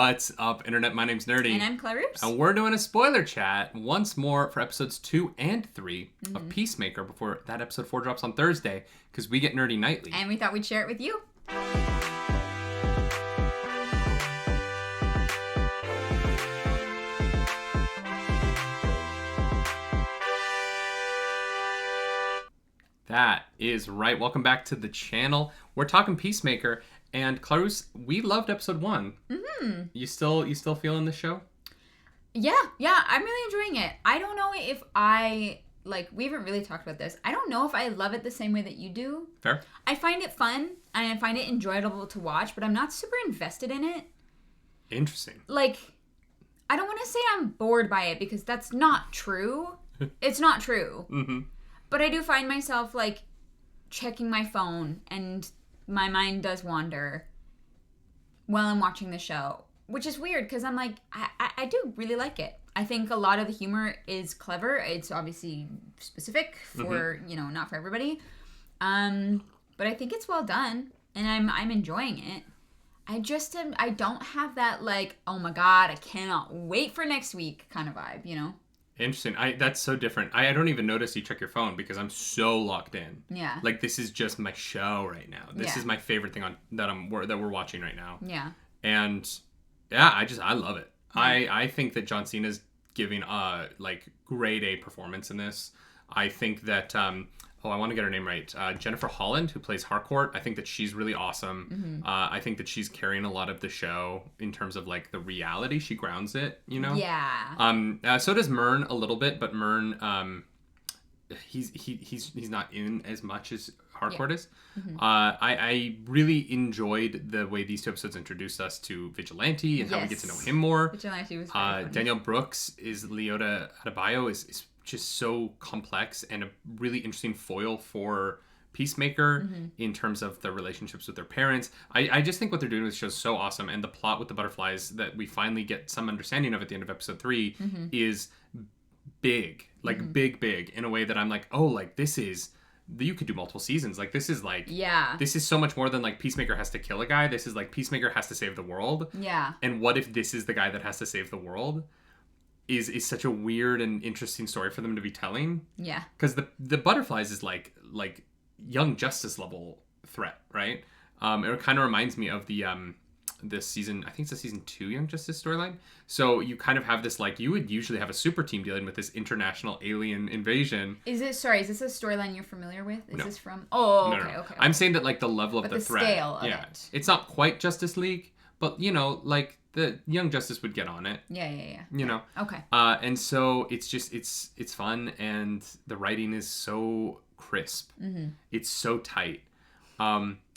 What's up, Internet? My name's Nerdy. And I'm Claroops. And we're doing a spoiler chat once more for episodes 2 and 3 of Peacemaker before that episode 4 drops on Thursday, because we get nerdy nightly. And we thought we'd share it with you. That is right. Welcome back to the channel. We're talking Peacemaker, and Clarus, we loved episode 1. Mm-hmm. You still feeling the show? Yeah, I'm really enjoying it. I don't know if we haven't really talked about this. I don't know if I love it the same way that you do. Fair. I find it fun, and I find it enjoyable to watch, but I'm not super invested in it. Interesting. I don't want to say I'm bored by it, because that's not true. It's not true. Mm-hmm. But I do find myself, checking my phone, and my mind does wander while I'm watching the show. Which is weird, because I'm I do really like it. I think a lot of the humor is clever. It's obviously specific for, not for everybody. But I think it's well done, and I'm enjoying it. I don't have that, oh my god, I cannot wait for next week kind of vibe, Interesting. That's so different. I don't even notice you check your phone because I'm so locked in. Yeah. This is just my show right now. This is my favorite thing that we're watching right now. Yeah. And yeah, I love it. Yeah. I think that John Cena's giving grade A performance in this. I think that I want to get her name right. Jennifer Holland, who plays Harcourt. I think that she's really awesome. Mm-hmm. I think that she's carrying a lot of the show in terms of the reality. She grounds it, Yeah. So does Mern a little bit, but Mern, he's not in as much as Harcourt is. Mm-hmm. I really enjoyed the way these two episodes introduced us to Vigilante and how we get to know him more. Vigilante was very funny. Danielle Brooks is Leota Adebayo is just so complex and a really interesting foil for Peacemaker in terms of the relationships with their parents. I just think what they're doing with the show is so awesome, and the plot with the butterflies that we finally get some understanding of at the end of episode 3 is big, big in a way that I'm this is, you could do multiple seasons. This is so much more than Peacemaker has to kill a guy. This is Peacemaker has to save the world. Yeah. And what if this is the guy that has to save the world? Is such a weird and interesting story for them to be telling. Yeah. Because the butterflies is like Young Justice level threat, right? It kind of reminds me of the this season, I think it's the season 2 Young Justice storyline. So you kind of have this you would usually have a super team dealing with this international alien invasion. Is this a storyline you're familiar with? Is this from? Oh, okay, no. Okay. I'm saying that the level of the threat. Scale of it. It's not quite Justice League, but the Young Justice would get on it. Yeah. Okay. And so it's just it's fun, and the writing is so crisp. Mm-hmm. It's so tight.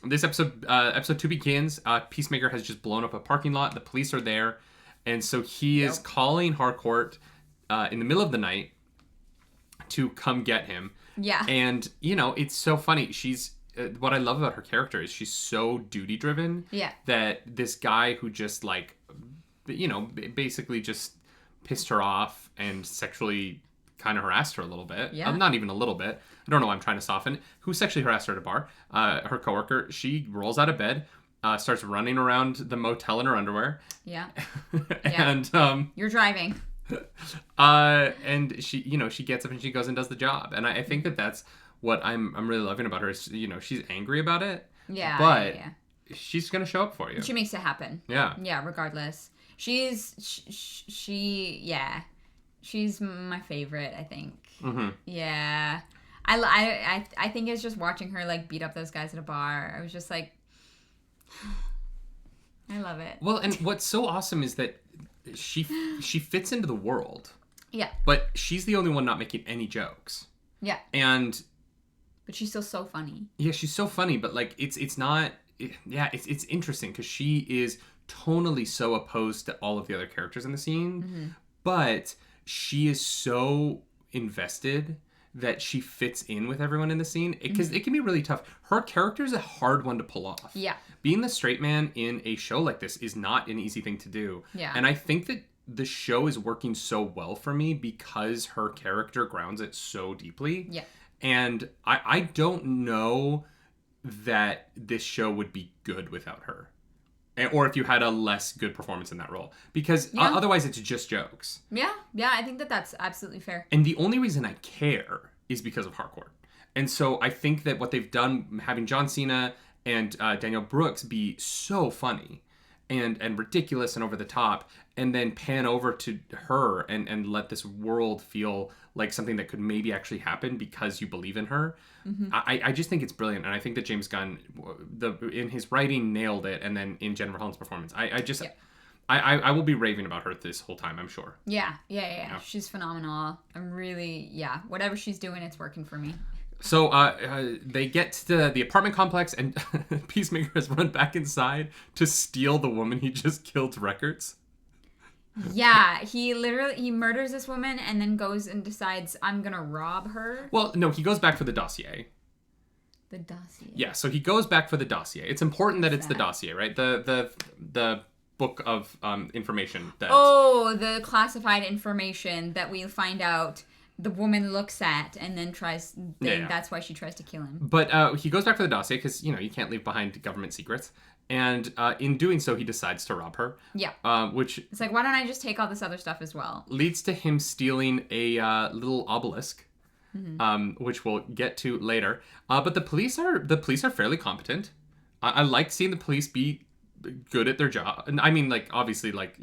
This episode 2 begins. Peacemaker has just blown up a parking lot. The police are there, and so he is calling Harcourt in the middle of the night to come get him. Yeah. And it's so funny. She's what I love about her character is she's so duty driven. Yeah. That this guy who just basically just pissed her off and sexually kind of harassed her a little bit. Yeah. Not even a little bit. I don't know why I'm trying to soften. Who sexually harassed her at a bar. Her coworker, she rolls out of bed, starts running around the motel in her underwear. Yeah. And you're driving. And she, she gets up and she goes and does the job. And I think that that's what I'm really loving about her is, she's angry about it. Yeah. But she's going to show up for you. She makes it happen. Yeah. Yeah, regardless. She's my favorite, I think. Mm-hmm. Yeah. I think it's just watching her beat up those guys at a bar. I was just I love it. Well, and what's so awesome is that she fits into the world. Yeah. But she's the only one not making any jokes. Yeah. But she's still so funny. Yeah, she's so funny, but it's not. It's interesting because she is tonally so opposed to all of the other characters in the scene, but she is so invested that she fits in with everyone in the scene because it can be really tough. Her character is a hard one to pull off. Yeah. Being the straight man in a show like this is not an easy thing to do. Yeah. And I think that the show is working so well for me because her character grounds it so deeply. Yeah. And I don't know that this show would be good without her. or if you had a less good performance in that role, because otherwise it's just jokes. Yeah, I think that's absolutely fair. And the only reason I care is because of Harcourt. And so I think that what they've done, having John Cena and Danielle Brooks be so funny and ridiculous and over the top, and then pan over to her and let this world feel like something that could maybe actually happen because you believe in her. Mm-hmm. I just think it's brilliant, and I think that James Gunn, in his writing, nailed it, and then in Jennifer Holland's performance, I will be raving about her this whole time, I'm sure. Yeah. She's phenomenal. I'm really, whatever she's doing, it's working for me. So they get to the apartment complex, and Peacemaker has run back inside to steal the woman he just killed's records. Yeah, he murders this woman and then goes and decides, I'm going to rob her. Well, no, he goes back for the dossier. The dossier. Yeah, so he goes back for the dossier. It's important that it's the dossier, right? The book of information. The classified information that we find out the woman looks at and then that's why she tries to kill him. But he goes back for the dossier because, you can't leave behind government secrets. And in doing so, he decides to rob her. Yeah. Which... It's like, why don't I just take all this other stuff as well? Leads to him stealing a little obelisk, which we'll get to later. But the police are fairly competent. I like seeing the police be good at their job. And I mean, like, obviously, like,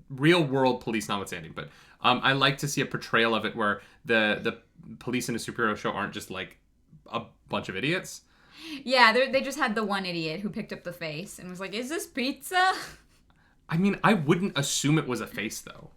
real world police notwithstanding. But I like to see a portrayal of it where the police in a superhero show aren't just, like, a bunch of idiots. Yeah, they just had the one idiot who picked up the face and was like, is this pizza? I mean, I wouldn't assume it was a face, though.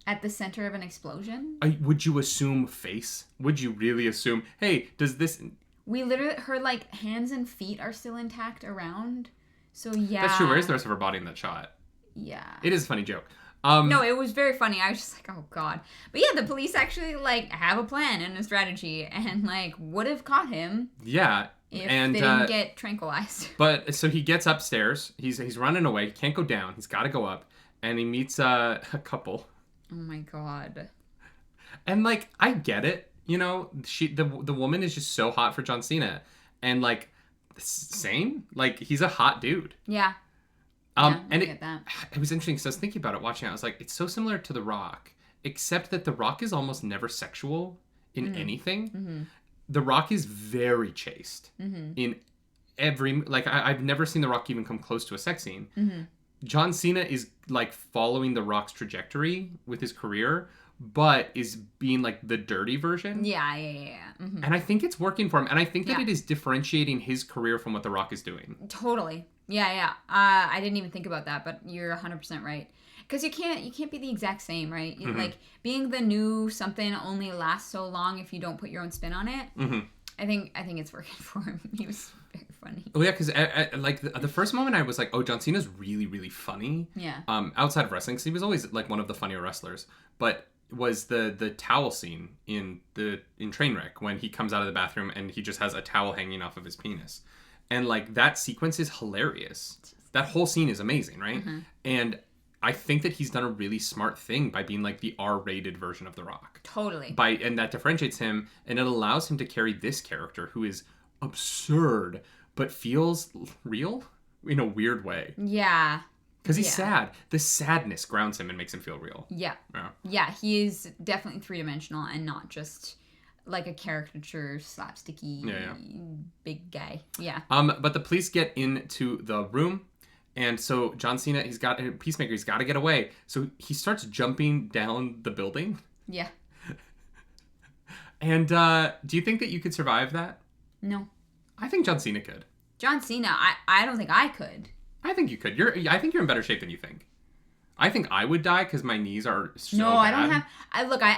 At the center of an explosion? Would you assume face? Would you really assume, hey, does this... We literally, her, like, hands and feet are still intact around. So, yeah. That's true. Where's the rest of her body in that shot? Yeah. It is a funny joke. No, it was very funny. I was just like, oh, God. But yeah, the police actually, like, have a plan and a strategy and, like, would have caught him. Yeah. If they didn't get tranquilized. But, so he gets upstairs. He's running away. He can't go down. He's got to go up. And he meets a couple. Oh, my God. And, like, I get it. The woman is just so hot for John Cena. And, like, same. Like, he's a hot dude. Yeah. And I get that. It was interesting because I was thinking about it, watching it. I was like, it's so similar to The Rock, except that The Rock is almost never sexual in anything. Mm-hmm. The Rock is very chaste in every... Like, I've never seen The Rock even come close to a sex scene. Mm-hmm. John Cena is, like, following The Rock's trajectory with his career, but is being, like, the dirty version. Yeah. Mm-hmm. And I think it's working for him. And I think that it is differentiating his career from what The Rock is doing. Totally. Yeah. I didn't even think about that, but you're 100% right. Because you can't be the exact same, right? Mm-hmm. Like, being the new something only lasts so long if you don't put your own spin on it. Mm-hmm. I think it's working for him. He was very funny. Oh, yeah, because, like, the first moment I was like, oh, John Cena's really, really funny. Yeah. Outside of wrestling, because he was always, like, one of the funnier wrestlers. But was the towel scene in Trainwreck when he comes out of the bathroom and he just has a towel hanging off of his penis. And, like, that sequence is hilarious. That whole scene is amazing, right? Mm-hmm. And I think that he's done a really smart thing by being, like, the R-rated version of The Rock. Totally. And that differentiates him, and it allows him to carry this character who is absurd, but feels real in a weird way. Yeah. Because he's sad. The sadness grounds him and makes him feel real. Yeah. He is definitely three-dimensional and not just... like a caricature, slapsticky, big guy. Yeah. But the police get into the room, and so John Cena, Peacemaker, he's got to get away. So he starts jumping down the building. Yeah. And do you think that you could survive that? No. I think John Cena could. John Cena, I don't think I could. I think you could. I think you're in better shape than you think. I think I would die because my knees are so bad. I don't have...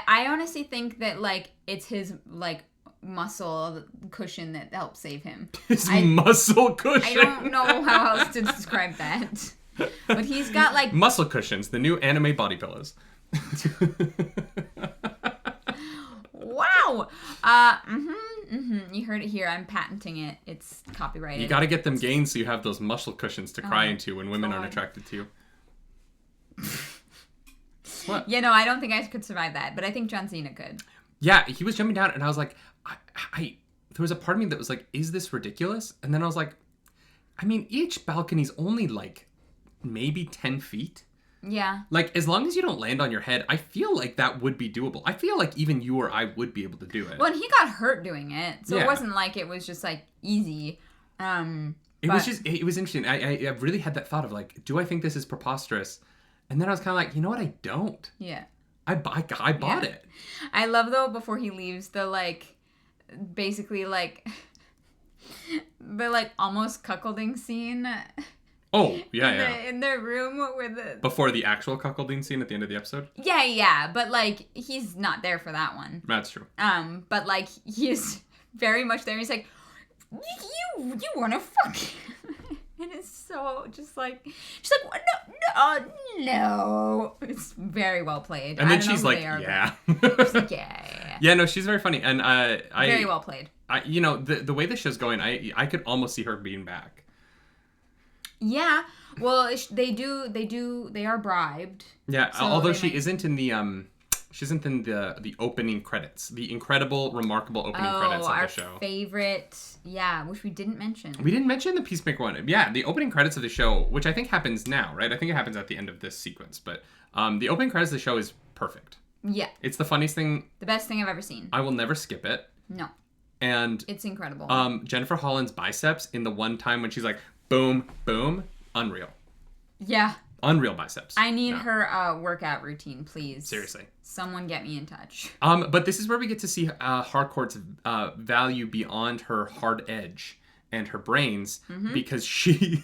I honestly think that, like, it's his, like, muscle cushion that helps save him. His muscle cushion? I don't know how else to describe that. But he's got, like... Muscle cushions, the new anime body pillows. Wow! You heard it here. I'm patenting it. It's copyrighted. You gotta get them gains so you have those muscle cushions to cry into when women aren't attracted to you. What? Yeah, no, I don't think I could survive that, but I think John Cena could. Yeah, he was jumping down, and I was like, there was a part of me that was like, is this ridiculous? And then I was like, I mean, each balcony's only like maybe 10 feet. Yeah. Like, as long as you don't land on your head, I feel like that would be doable. I feel like even you or I would be able to do it. Well, and he got hurt doing it, so Yeah. it wasn't like it was just like easy. It was interesting. I really had that thought of like, do I think this is preposterous? And then I was kind of like, you know what? I don't. Yeah. I bought it. I love, though, before he leaves, the like, basically like, the like almost cuckolding scene. Oh, yeah, In their room where the... Before the actual cuckolding scene at the end of the episode? Yeah, but like, he's not there for that one. That's true. But like, he's very much there. He's like, you wanna fuck? And it's so just like, she's like, what? No. It's very well played. And then she's like, yeah. She's like, yeah. Yeah, no, she's very funny. And very well played. You know, the way the show's going, I could almost see her being back. Yeah, well, they are bribed. Yeah, so although she isn't in the the opening credits, the incredible, remarkable opening credits of the show. Our favorite, which we didn't mention. We didn't mention the Peacemaker one. Yeah, the opening credits of the show, which I think happens now, right? I think it happens at the end of this sequence, but the opening credits of the show is perfect. Yeah. It's the funniest thing. The best thing I've ever seen. I will never skip it. No. And it's incredible. Jennifer Holland's biceps in the one time when she's like, boom, boom, unreal. Yeah. Unreal biceps. I need her workout routine, please. Seriously. Someone get me in touch. But this is where we get to see Harcourt's value beyond her hard edge and her brains, because she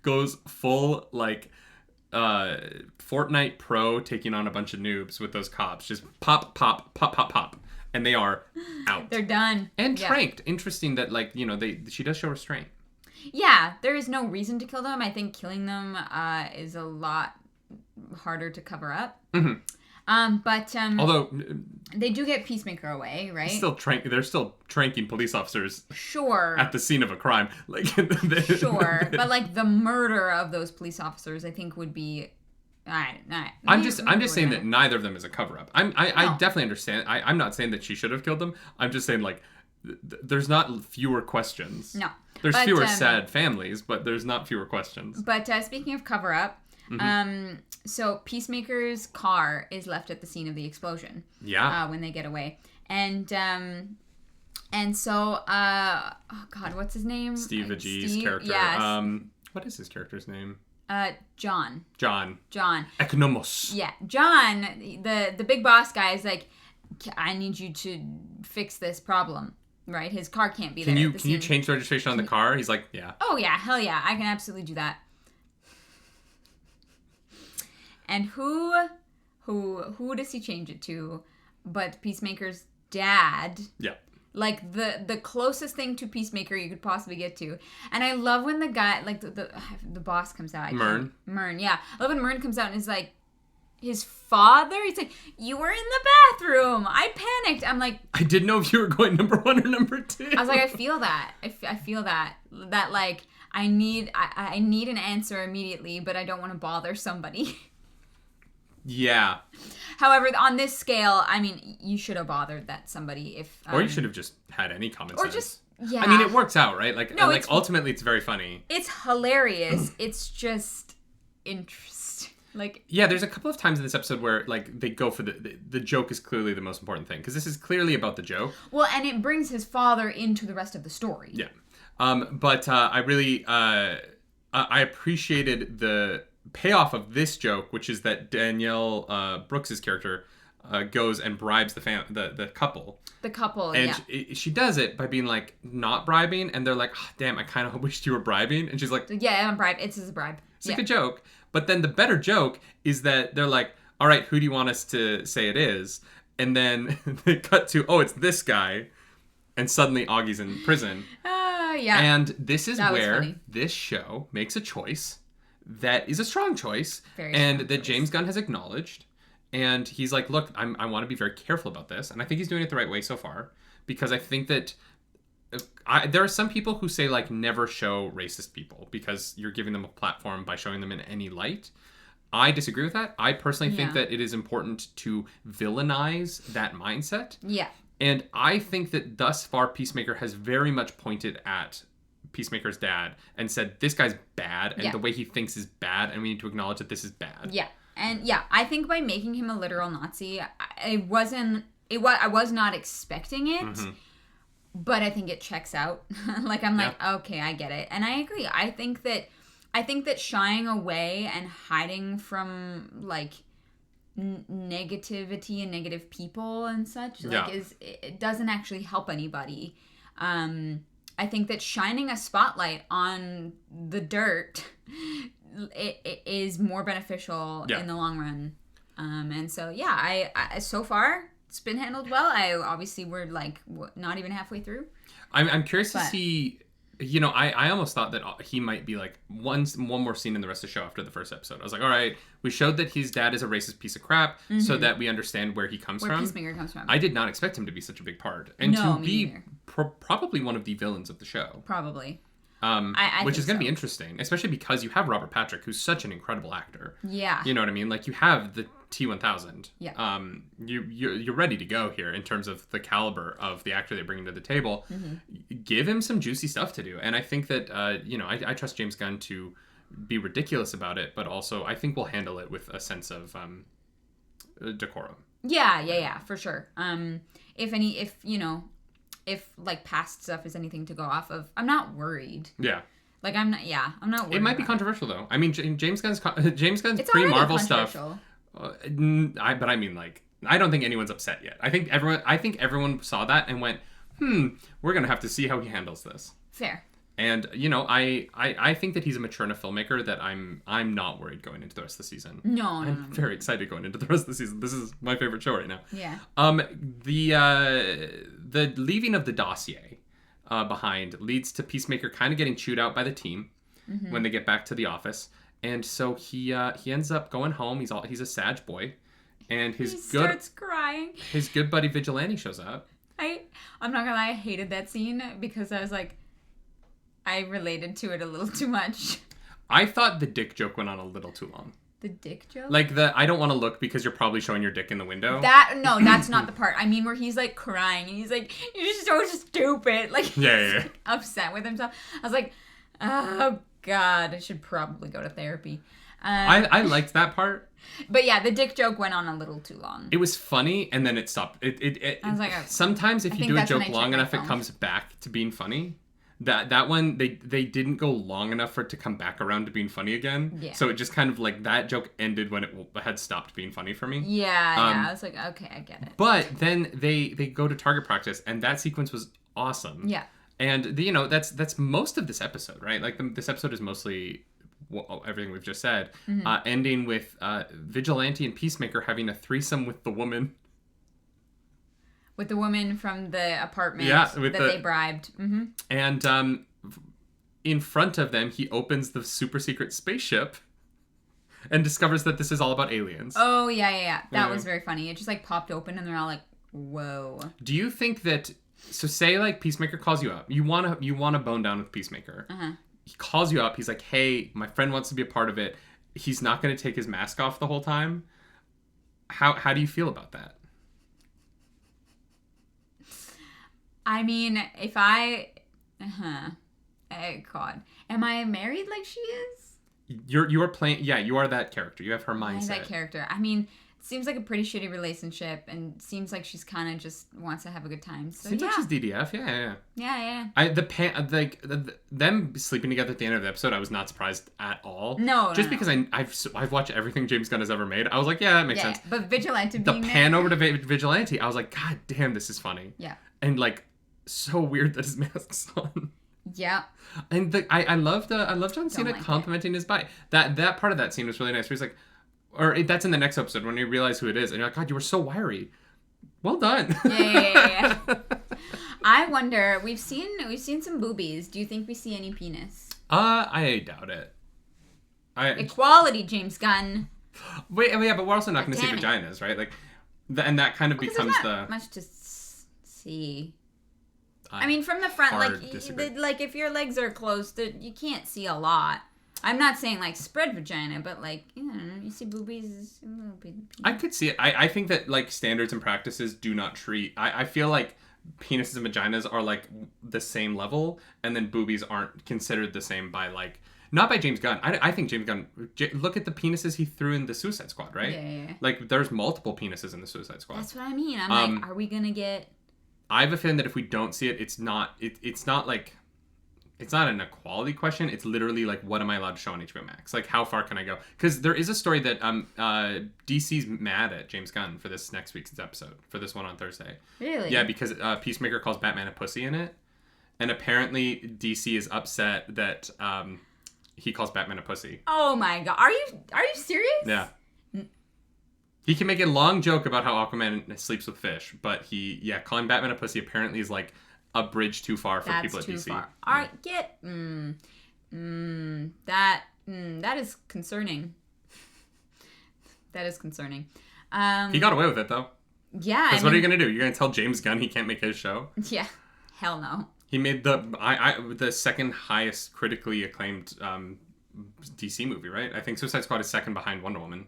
goes full like Fortnite pro taking on a bunch of noobs with those cops. Just pop, pop, pop, pop, pop. And they are out. They're done. And tranked. Interesting that, like, you know, she does show restraint. Yeah, there is no reason to kill them. I think killing them is a lot harder to cover up. But although they do get Peacemaker away, right? They're still tranking police officers. Sure. At the scene of a crime, like. Sure, but like the murder of those police officers, I think would be. I'm just saying that neither of them is a cover up. I definitely understand. I'm not saying that she should have killed them. I'm just saying like there's not fewer questions. No. There's fewer sad families, but there's not fewer questions. But speaking of cover up, so Peacemaker's car is left at the scene of the explosion. Yeah. When they get away, and so oh God, what's his name? Steve Agee's character. Yes. What is his character's name? John. Economos. Yeah, John, the big boss guy is like, I need you to fix this problem, right? His car can't be there. Can you change the registration on the car? He's like, yeah. Oh yeah, hell yeah, I can absolutely do that. And who does he change it to? But Peacemaker's dad. Yeah. Like the closest thing to Peacemaker you could possibly get to. And I love when the guy, like the boss comes out. Mern, yeah. I love when Mern comes out and is like, his father? He's like, you were in the bathroom. I panicked. I'm like, I didn't know if you were going number 1 or number 2. I was like, I feel that. I feel that. That like, I need an answer immediately, but I don't want to bother somebody. Yeah. However, on this scale, I mean, you should have bothered that somebody if... or you should have just had any common sense. Or just, yeah. I mean, it works out, right? Like, no, ultimately, it's very funny. It's hilarious. It's just interesting. Like... Yeah, there's a couple of times in this episode where, like, they go for the joke is clearly the most important thing. Because this is clearly about the joke. Well, and it brings his father into the rest of the story. Yeah. But I really... I appreciated the payoff of this joke, which is that Danielle Brooks's character goes and bribes the couple. The couple, and she does it by being like not bribing, and they're like, oh, "Damn, I kind of wished you were bribing." And she's like, "Yeah, I'm bribed. It's a bribe." It's like a joke, but then the better joke is that they're like, "All right, who do you want us to say it is?" And then they cut to, "Oh, it's this guy," and suddenly Augie's in prison. Yeah. And this is where this show makes a choice that is a strong choice, and that James Gunn has acknowledged. And he's like, look, I want to be very careful about this. And I think he's doing it the right way so far. Because I think that there are some people who say, like, never show racist people because you're giving them a platform by showing them in any light. I disagree with that. I personally think that it is important to villainize that mindset. Yeah. And I think that thus far, Peacemaker has very much pointed at Peacemaker's dad and said, this guy's bad, and Yeah. the way he thinks is bad, and we need to acknowledge that this is bad. Yeah. And yeah, I think by making him a literal Nazi, I was not expecting it, Mm-hmm. but I think it checks out. Like, I'm like, okay, I get it. And I agree. I think that shying away and hiding from, like, negativity and negative people and such, like, it doesn't actually help anybody. I think that shining a spotlight on the dirt it is more beneficial in the long run. And so, yeah, I so far, it's been handled well. Obviously, we're, like, not even halfway through. I'm curious to see... You know, I almost thought that he might be like one more scene in the rest of the show after the first episode. I was like, all right, we showed that his dad is a racist piece of crap so that we understand where he comes from. Where Peacemaker comes from. I did not expect him to be such a big part. And no, to be probably one of the villains of the show. Probably. Which is going to be interesting, especially because you have Robert Patrick, who's such an incredible actor. Yeah. You know what I mean? Like, you have the T-1000. Yeah. You're ready to go here in terms of the caliber of the actor they bring to the table. Give him some juicy stuff to do. And I think that, I trust James Gunn to be ridiculous about it, but also I think we'll handle it with a sense of decorum. Yeah, for sure. If like past stuff is anything to go off of, I'm not worried. Yeah. Like, I'm not worried. It might be controversial though. I mean, James Gunn's it's pre-Marvel stuff. But I mean, like, I don't think anyone's upset yet. I think everyone saw that and went, we're gonna have to see how he handles this. Fair. And I think that he's a mature enough filmmaker that I'm not worried going into the rest of the season. I'm very excited going into the rest of the season. This is my favorite show right now. Yeah. The leaving of the dossier behind leads to Peacemaker kind of getting chewed out by the team when they get back to the office, and so he ends up going home. He's a sad boy, and he starts crying. His good buddy Vigilante shows up. I'm not gonna lie, I hated that scene because I was like, I related to it a little too much. I thought the dick joke went on a little too long. The dick joke? Like I don't want to look because you're probably showing your dick in the window. No, that's not the part. I mean, where he's like crying and he's like, you're so stupid. Like, he's like, upset with himself. I was like, oh God, I should probably go to therapy. I liked that part. But yeah, the dick joke went on a little too long. It was funny and then it stopped. I was like, sometimes if you do a joke long enough, it comes back to being funny. That one, they didn't go long enough for it to come back around to being funny again. Yeah. So it just kind of like, that joke ended when it had stopped being funny for me. Yeah, I was like, okay, I get it. But then they go to target practice, and that sequence was awesome. Yeah. And, that's most of this episode, right? Like, this episode is mostly everything we've just said, ending with Vigilante and Peacemaker having a threesome with the woman. With the woman from the apartment that they bribed. Mm-hmm. And in front of them, he opens the super secret spaceship and discovers that this is all about aliens. Oh, yeah. That was very funny. It just, like, popped open and they're all like, whoa. Do you think that... So say, like, Peacemaker calls you up. You want to bone down with Peacemaker. Uh-huh. He calls you up. He's like, hey, my friend wants to be a part of it. He's not going to take his mask off the whole time. How do you feel about that? I mean, if God, am I married like she is? You are playing, you are that character. You have her mindset. I am that character. I mean, it seems like a pretty shitty relationship, and seems like she's kind of just wants to have a good time. So, seems like she's DDF, yeah. Yeah. Them sleeping together at the end of the episode, I was not surprised at all. No, just because I've watched everything James Gunn has ever made. I was like, yeah, that makes sense. But Vigilante being the pan over to Vigilante, I was like, God damn, this is funny. Yeah. And like, so weird that his mask's on. Yeah. And I loved John Cena complimenting his body. That part of that scene was really nice. Where he's like, that's in the next episode when you realize who it is, and you're like, God, you were so wiry. Well done. Yeah. I wonder. We've seen some boobies. Do you think we see any penis? I doubt it. Equality, James Gunn. Wait, yeah, but we're also not going to see vaginas, right? Like, and that kind of becomes there's not much to see. I mean, from the front, like if your legs are closed, you can't see a lot. I'm not saying like spread vagina, but like, you see boobies. I could see it. I think that like standards and practices do not treat. I feel like penises and vaginas are like the same level, and then boobies aren't considered the same by like not by James Gunn. I think James Gunn. Look at the penises he threw in the Suicide Squad, right? Yeah. Like there's multiple penises in the Suicide Squad. That's what I mean. I'm like, are we gonna get? I have a feeling that if we don't see it, it's not. It's not like. It's not an equality question. It's literally like, what am I allowed to show on HBO Max? Like, how far can I go? Because there is a story that DC's mad at James Gunn for this next week's episode, for this one on Thursday. Really? Yeah, because Peacemaker calls Batman a pussy in it. And apparently DC is upset that he calls Batman a pussy. Oh my god. Are you serious? Yeah. He can make a long joke about how Aquaman sleeps with fish, but calling Batman a pussy apparently is like a bridge too far for people at DC. Far. All right, that is concerning. That is concerning. He got away with it though. Yeah. Because what are you gonna do? You're gonna tell James Gunn he can't make his show? Yeah. Hell no. He made the second highest critically acclaimed DC movie, right? I think Suicide Squad is second behind Wonder Woman.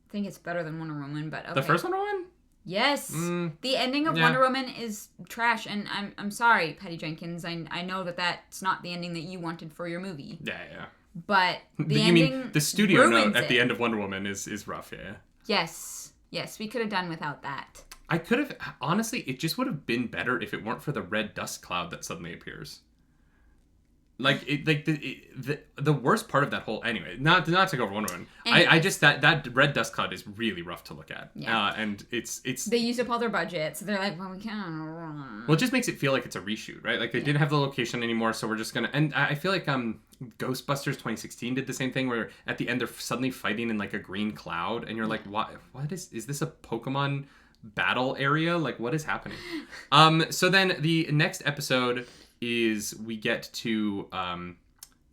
I think it's better than Wonder Woman, but okay. The first Wonder Woman? Yes. The ending of Wonder Woman is trash, and I'm sorry, Patty Jenkins. I know that's not the ending that you wanted for your movie. Yeah. But the you ending mean the studio note at it. the end of Wonder Woman is rough, yeah. Yes, we could have done without that. I could have, honestly, it just would have been better if it weren't for the red dust cloud that suddenly appears. Like the worst part of that whole anyway, not to go over Wonder Woman. I just that red dust cloud is really rough to look at. Yeah. And it's they used up all their budget, so they're like, well, we can't. Well, it just makes it feel like it's a reshoot, right? Like they didn't have the location anymore, so we're just gonna. And I feel like Ghostbusters 2016 did the same thing, where at the end they're suddenly fighting in like a green cloud, and you're like, what is this a Pokemon battle area? Like what is happening? So then the next episode is we get to an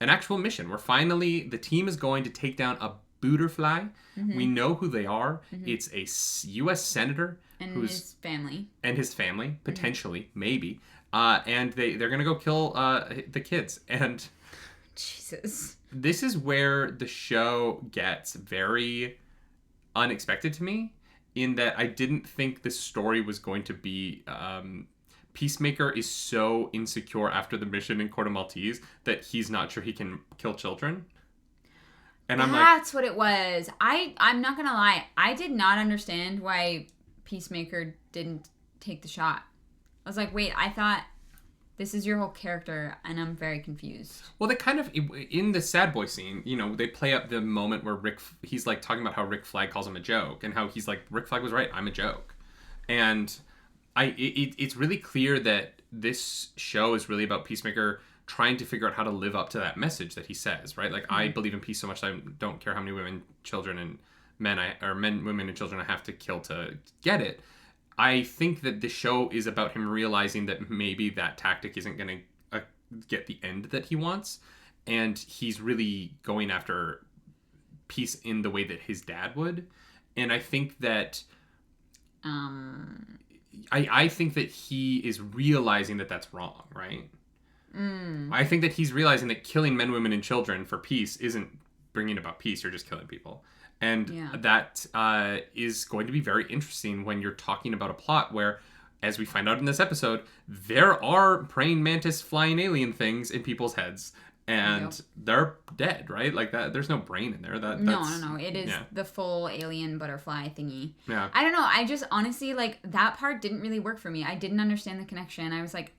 actual mission where finally the team is going to take down a booterfly. Mm-hmm. We know who they are. Mm-hmm. It's a U.S. senator and his family, potentially, maybe. And they're going to go kill the kids. And Jesus, this is where the show gets very unexpected to me, in that I didn't think the story was going to be Peacemaker is so insecure after the mission in Court of Maltese that he's not sure he can kill children. And that's what it was. I'm not gonna lie, I did not understand why Peacemaker didn't take the shot. I was like, wait, I thought this is your whole character, and I'm very confused. Well, they kind of, in the Sad Boy scene, they play up the moment where he's like talking about how Rick Flag calls him a joke, and how he's like, Rick Flag was right, I'm a joke. And it's really clear that this show is really about Peacemaker trying to figure out how to live up to that message that he says, right? Like, I believe in peace so much that I don't care how many women, children, and men, women, and children I have to kill to get it. I think that the show is about him realizing that maybe that tactic isn't going to get the end that he wants, and he's really going after peace in the way that his dad would. And I think that I think that he is realizing that that's wrong, right? I think that he's realizing that killing men, women, and children for peace isn't bringing about peace. You're just killing people. And that is going to be very interesting when you're talking about a plot where, as we find out in this episode, there are praying mantis flying alien things in people's heads. And they're dead, right? Like that. There's no brain in there. No. It is the full alien butterfly thingy. Yeah. I don't know. I just honestly, like, that part didn't really work for me. I didn't understand the connection. I was like,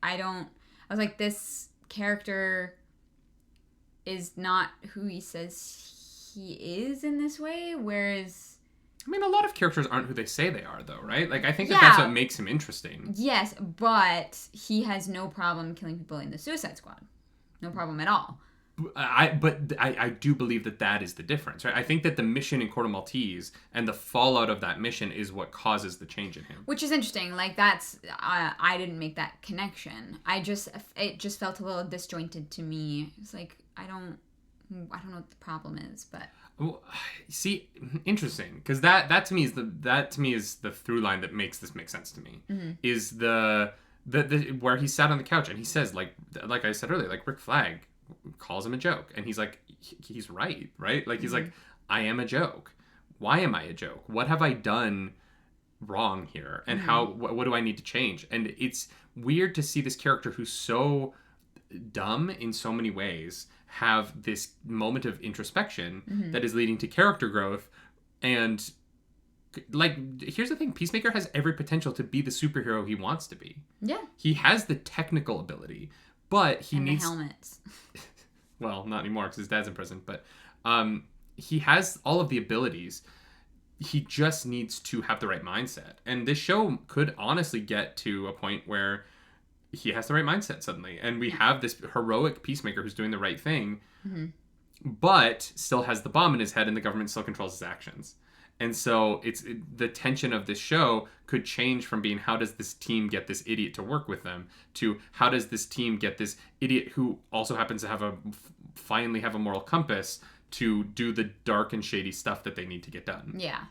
this character is not who he says he is in this way. Whereas, I mean, a lot of characters aren't who they say they are, though, right? Like, I think that's what makes him interesting. Yes, but he has no problem killing people in the Suicide Squad. No problem at all. I do believe that is the difference, right? I think that the mission in Court of Maltese and the fallout of that mission is what causes the change in him. Which is interesting. Like, that's I didn't make that connection. It just felt a little disjointed to me. It's like I don't know what the problem is, but. Well, see, interesting, because that to me is the through line that makes this make sense to me. Mm-hmm. Is the where he sat on the couch and he says, like I said earlier, like, Rick Flag calls him a joke, and he's like, he's right? Like, he's like, I am a joke. Why am I a joke? What have I done wrong here, and what do I need to change? And it's weird to see this character who's so dumb in so many ways have this moment of introspection that is leading to character growth. And like, here's the thing, Peacemaker has every potential to be the superhero he wants to be. Yeah. He has the technical ability, but he needs the helmets. Well, not anymore because his dad's in prison, but he has all of the abilities. He just needs to have the right mindset. And this show could honestly get to a point where he has the right mindset suddenly. And we have this heroic Peacemaker who's doing the right thing, but still has the bomb in his head, and the government still controls his actions. And so the tension of this show could change from being, how does this team get this idiot to work with them, to how does this team get this idiot who also happens to have finally have a moral compass to do the dark and shady stuff that they need to get done. Yeah.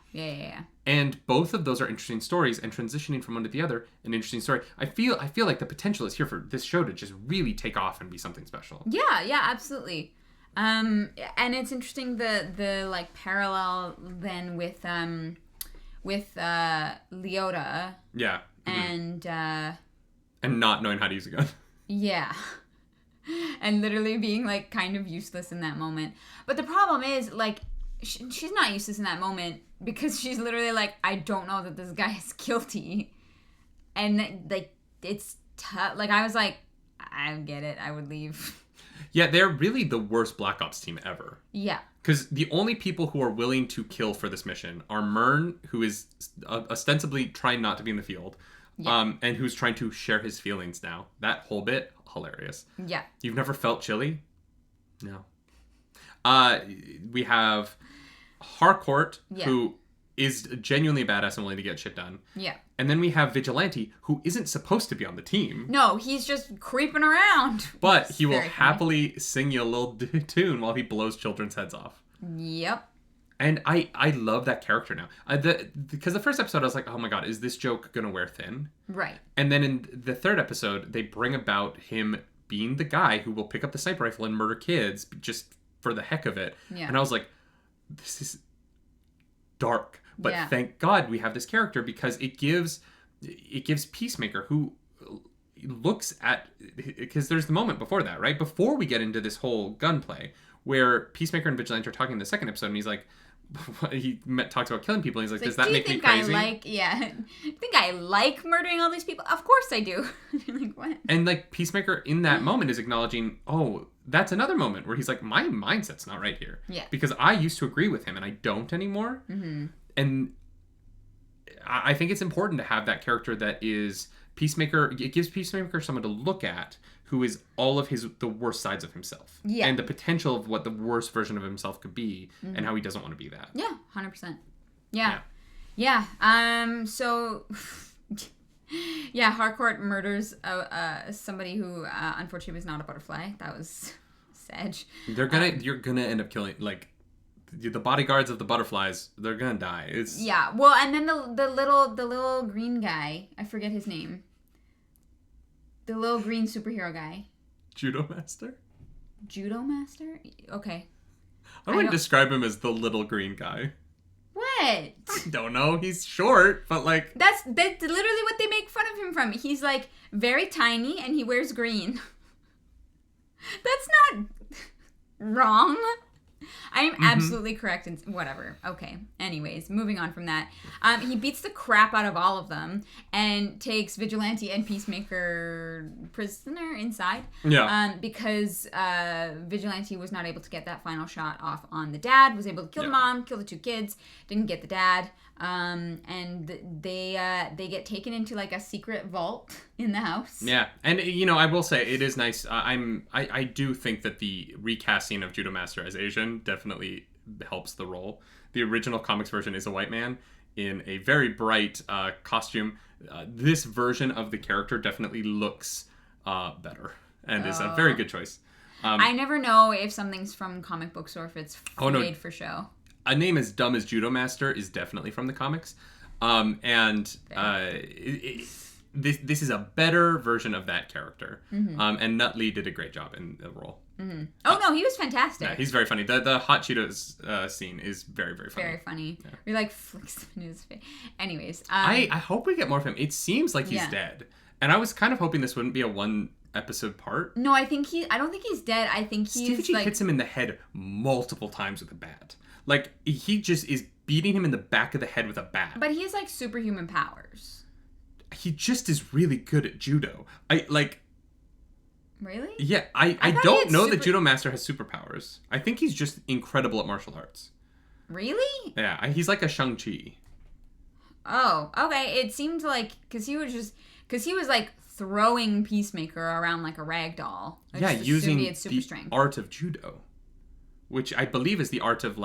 And both of those are interesting stories, and transitioning from one to the other, an interesting story. I feel like the potential is here for this show to just really take off and be something special. Yeah, absolutely. And it's interesting the like parallel then with Leota. Yeah. And not knowing how to use a gun. Yeah. And literally being like kind of useless in that moment. But the problem is, like, she's not useless in that moment because she's literally like, I don't know that this guy is guilty. And like, it's tough. Like, I was like, I get it. I would leave. Yeah, they're really the worst Black Ops team ever. Yeah. Because the only people who are willing to kill for this mission are Myrn, who is ostensibly trying not to be in the field, and who's trying to share his feelings now. That whole bit, hilarious. Yeah. You've never felt chilly? No. We have Harcourt, who is genuinely badass and willing to get shit done. Yeah. And then we have Vigilante, who isn't supposed to be on the team. No, he's just creeping around. But he will happily sing you a little tune while he blows children's heads off. Yep. And I love that character now. Because the first episode, I was like, oh my god, is this joke going to wear thin? Right. And then in the third episode, they bring about him being the guy who will pick up the sniper rifle and murder kids just for the heck of it. Yeah. And I was like, this is dark. But thank God we have this character, because it gives Peacemaker, who looks at... Because there's the moment before that, right? Before we get into this whole gunplay, where Peacemaker and Vigilante are talking in the second episode, and he's like... he talks about killing people, and he's like, does that make me crazy? Think I like murdering all these people? Of course I do. Like, what? And like, Peacemaker in that moment is acknowledging, oh, that's another moment where he's like, my mindset's not right here. Yeah. Because I used to agree with him, and I don't anymore. Mm-hmm. And I think it's important to have that character that is Peacemaker. It gives Peacemaker someone to look at who is all of the worst sides of himself. Yeah. And the potential of what the worst version of himself could be, and how he doesn't want to be that. Yeah, 100%. Yeah. So... yeah, Harcourt murders somebody who unfortunately was not a butterfly. That was sad. You're gonna end up killing, like, the bodyguards of the butterflies. They're gonna die. Well, and then the little green guy. I forget his name. The little green superhero guy. Judo Master? Judo Master? Okay. I wouldn't describe him as the little green guy. What? I don't know. He's short, but like... That's literally what they make fun of him from. He's like very tiny and he wears green. That's not wrong. I am absolutely correct in whatever. Okay. Anyways, moving on from that. He beats the crap out of all of them and takes Vigilante and Peacemaker prisoner inside. Yeah. Because Vigilante was not able to get that final shot off on the dad, was able to kill the mom, kill the two kids, didn't get the dad. And they get taken into like a secret vault in the house. Yeah. And I will say it is nice. I do think that the recasting of Judo Master as Asian definitely helps the role. The original comics version is a white man in a very bright costume. This version of the character definitely looks better and is a very good choice. I never know if something's from comic books or if it's made for show. A name as dumb as Judo Master is definitely from the comics. This is a better version of that character. Mm-hmm. And Nutley did a great job in the role. Oh no, he was fantastic. Yeah, he's very funny. The hot Cheetos scene is very, very funny. Very funny. Yeah. We like flicks him in his face. Anyways, I hope we get more of him. It seems like he's dead, and I was kind of hoping this wouldn't be a 1-episode part. No, I don't think he's dead. I think he's Stevie G hits him in the head multiple times with a bat. Like he just is beating him in the back of the head with a bat. But he has like superhuman powers. He just is really good at judo. Really? Yeah, I don't know that Judo Master has superpowers. I think he's just incredible at martial arts. Really? Yeah, he's like a Shang-Chi. Oh, okay. It seemed like because he was like throwing Peacemaker around like a rag doll. Using the strength. art of judo, which I believe is the art of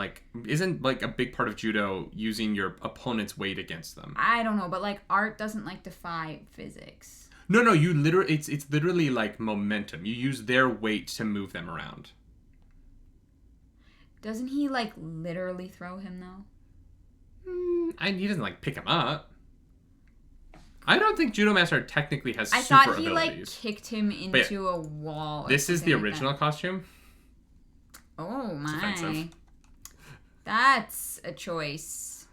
isn't like a big part of judo using your opponent's weight against them. I don't know, but like art doesn't like defy physics. No, you literally it's literally like momentum. You use their weight to move them around. Doesn't he like literally throw him though? He doesn't like pick him up. I don't think Judo Master technically has super abilities. I thought he like kicked him into a wall. This is the original costume. Oh my. That's a choice.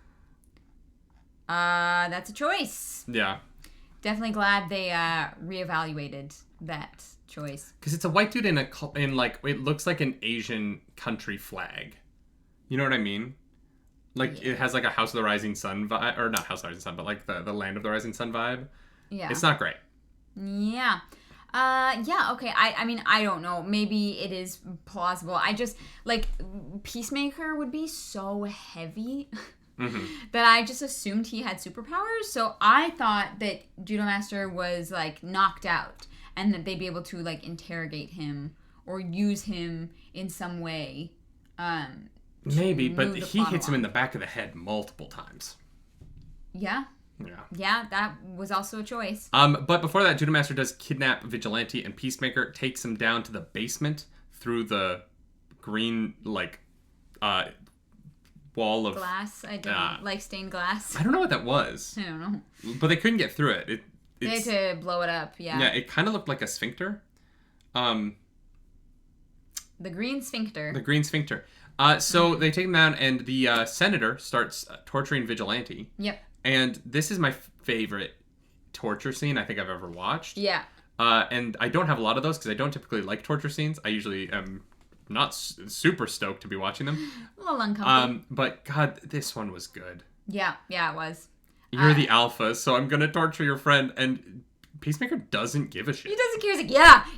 That's a choice. Yeah. Definitely glad they reevaluated that choice. Because it's a white dude in it looks like an Asian country flag. You know what I mean? It has like a House of the Rising Sun vibe, or not House of the Rising Sun, but like the Land of the Rising Sun vibe. Yeah. It's not great. Yeah. Yeah, okay. I mean, I don't know. Maybe it is plausible. I just, Peacemaker would be so heavy that I just assumed he had superpowers. So I thought that Judo Master was, knocked out and that they'd be able to, interrogate him or use him in some way. Maybe, but he hits him in the back of the head multiple times. Yeah. Yeah, that was also a choice. But before that, Judo Master does kidnap Vigilante, and Peacemaker takes him down to the basement through the green, wall of... glass? I don't like stained glass. I don't know what that was. I don't know. But they couldn't get through it. They had to blow it up, yeah. Yeah, it kind of looked like a sphincter. The green sphincter. The green sphincter. So they take him down, and the senator starts torturing Vigilante. Yep. And this is my favorite torture scene I think I've ever watched. Yeah. And I don't have a lot of those because I don't typically like torture scenes. I usually am not super stoked to be watching them. A little uncomfortable. But God, this one was good. Yeah, it was. You're the alpha, so I'm going to torture your friend. And Peacemaker doesn't give a shit. He doesn't care. He's like,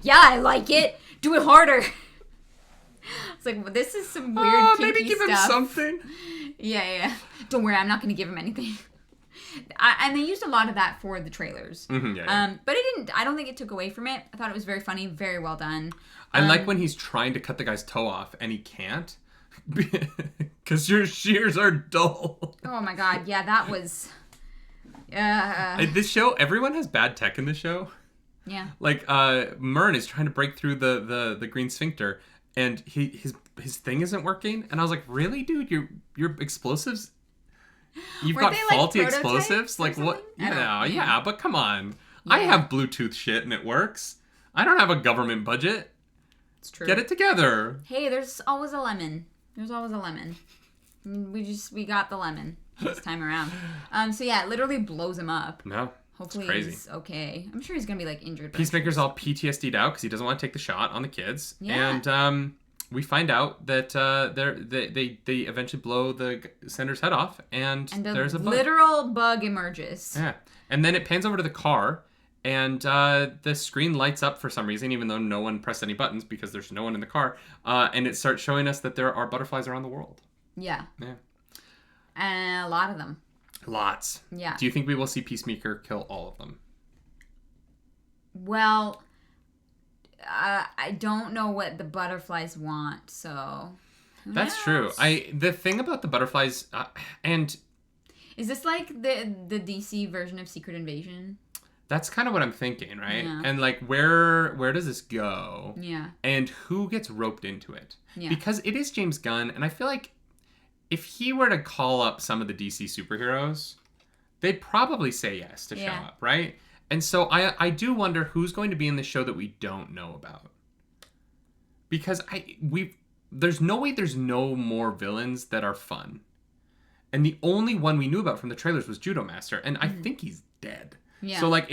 yeah, I like it. Do it harder. It's like, well, this is some weird kinky maybe give stuff. him something. Yeah. Don't worry, I'm not going to give him anything. And they used a lot of that for the trailers. Yeah. But it didn't. I don't think it took away from it. I thought it was very funny, very well done. I like when he's trying to cut the guy's toe off and he can't because your shears are dull. Oh my God! Yeah, that was. This show, everyone has bad tech in this show. Yeah. Mern is trying to break through the green sphincter, and his thing isn't working. And I was like, really, dude? Your explosives. You've got faulty explosives? Like what? Yeah, but come on. Yeah. I have Bluetooth shit and it works. I don't have a government budget. It's true. Get it together. Hey, there's always a lemon. We got the lemon this time around. So yeah, it literally blows him up. No. Hopefully it's crazy. He's okay. I'm sure he's gonna be injured. Peacemaker's all PTSD'd out because he doesn't want to take the shot on the kids. Yeah. And we find out that they eventually blow the senator's head off, and there's a bug. Literal bug emerges. Yeah, and then it pans over to the car, and the screen lights up for some reason, even though no one pressed any buttons because there's no one in the car. And it starts showing us that there are butterflies around the world. Yeah. Yeah. And a lot of them. Lots. Yeah. Do you think we will see Peacemaker kill all of them? Well, I don't know what the butterflies want, so... That's true. The thing about the butterflies, and... Is this like the DC version of Secret Invasion? That's kind of what I'm thinking, right? Yeah. And where does this go? Yeah. And who gets roped into it? Yeah. Because it is James Gunn, and I feel like if he were to call up some of the DC superheroes, they'd probably say yes to show up, right? And so I do wonder who's going to be in the show that we don't know about. because there's no way there's no more villains that are fun. And the only one we knew about from the trailers was Judo Master, and I think he's dead. Yeah. So, like,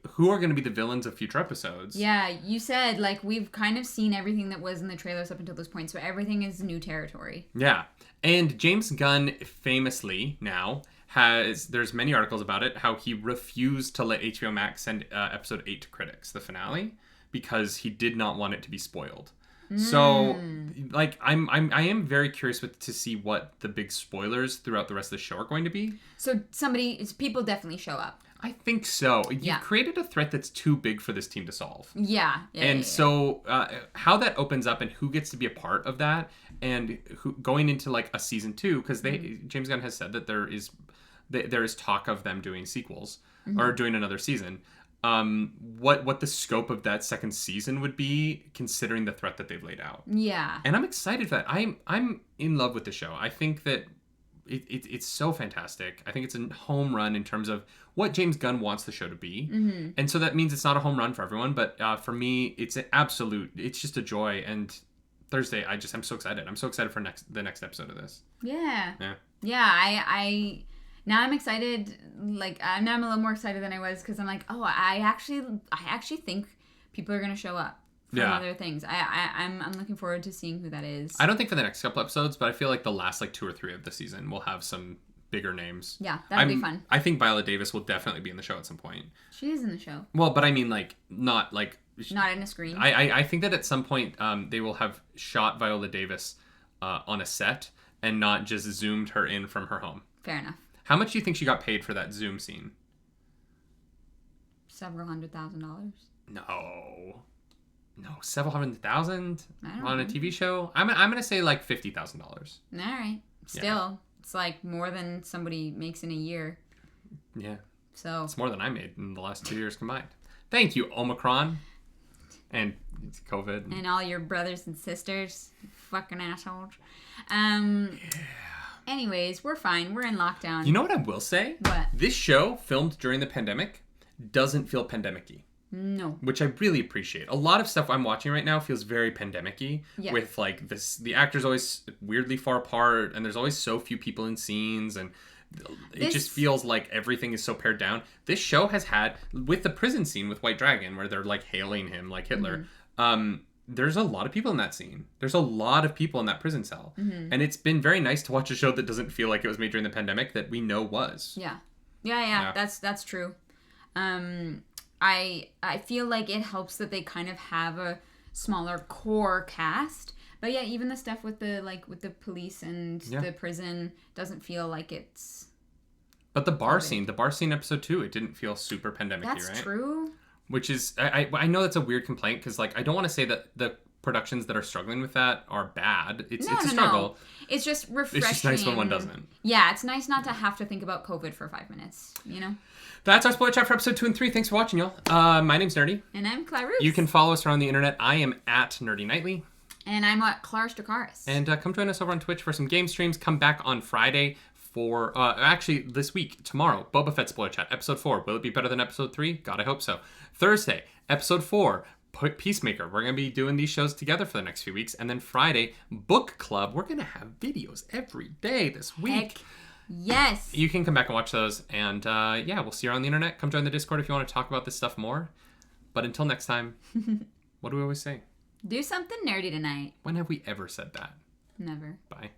who are going to be the villains of future episodes? Yeah, you said, like, we've kind of seen everything that was in the trailers up until this point, so everything is new territory. Yeah. And James Gunn famously now there's many articles about it, how he refused to let HBO Max send episode 8 to critics, the finale, because he did not want it to be spoiled. So, like, I am very curious to see what the big spoilers throughout the rest of the show are going to be. So people definitely show up. I think so. You've created a threat that's too big for this team to solve. Yeah. So how that opens up and who gets to be a part of that, and who going into like a season 2, because James Gunn has said that there is talk of them doing sequels or doing another season. What the scope of that second season would be, considering the threat that they've laid out. Yeah. And I'm excited for that. I'm in love with the show. I think that it's so fantastic. I think it's a home run in terms of what James Gunn wants the show to be. And so that means it's not a home run for everyone, but for me, it's an absolute, it's just a joy. And Thursday, I'm so excited. I'm so excited for the next episode of this. Yeah. Yeah. Yeah, now I'm excited. Like, now I'm a little more excited than I was, because I'm like, oh, I actually think people are going to show up from other things. I'm looking forward to seeing who that is. I don't think for the next couple episodes, but I feel like the last like 2 or 3 of the season will have some bigger names. Yeah, that'll be fun. I think Viola Davis will definitely be in the show at some point. She is in the show. Well, but I mean, like, not in a screen. I think that at some point they will have shot Viola Davis on a set and not just zoomed her in from her home. Fair enough. How much do you think she got paid for that Zoom scene? Several $100,000. No, several $100,000 on a know. TV show. I'm gonna say like $50,000. All right. Still, it's like more than somebody makes in a year. Yeah. So it's more than I made in the last 2 years combined. Thank you, Omicron, and COVID, and all your brothers and sisters, fucking assholes. Anyways, we're fine. We're in lockdown. You know what I will say? What? This show, filmed during the pandemic, doesn't feel pandemic-y. No. Which I really appreciate. A lot of stuff I'm watching right now feels very pandemic-y. Yeah. With like the actors always weirdly far apart, and there's always so few people in scenes, and it just feels like everything is so pared down. This show has had, with the prison scene with White Dragon, where they're like hailing him like Hitler, there's a lot of people in that scene. There's a lot of people in that prison cell. And it's been very nice to watch a show that doesn't feel like it was made during the pandemic that we know was. Yeah. That's true. I feel like it helps that they kind of have a smaller core cast. But yeah, even the stuff with the police and the prison doesn't feel like it's... But the bar scene episode 2, it didn't feel super pandemic-y, right? That's true. Which is, I know that's a weird complaint, because like I don't want to say that the productions that are struggling with that are bad. It's a struggle. No. It's just refreshing. It's just nice when one doesn't. Yeah, it's nice not to have to think about COVID for 5 minutes, you know? That's our spoiler chat for episode 2 and 3. Thanks for watching, y'all. My name's Nerdy. And I'm Clarus. You can follow us around the internet. I am at Nerdy Nightly. And I'm at Clarus Dracaris. And come join us over on Twitch for some game streams. Come back on Friday for, actually this week, tomorrow, Boba Fett spoiler chat, episode 4. Will it be better than episode 3? God, I hope so. Thursday, episode 4, Peacemaker. We're going to be doing these shows together for the next few weeks. And then Friday, book club. We're going to have videos every day this week. Heck yes. You can come back and watch those. And yeah, we'll see you on the internet. Come join the Discord if you want to talk about this stuff more. But until next time, what do we always say? Do something nerdy tonight. When have we ever said that? Never. Bye.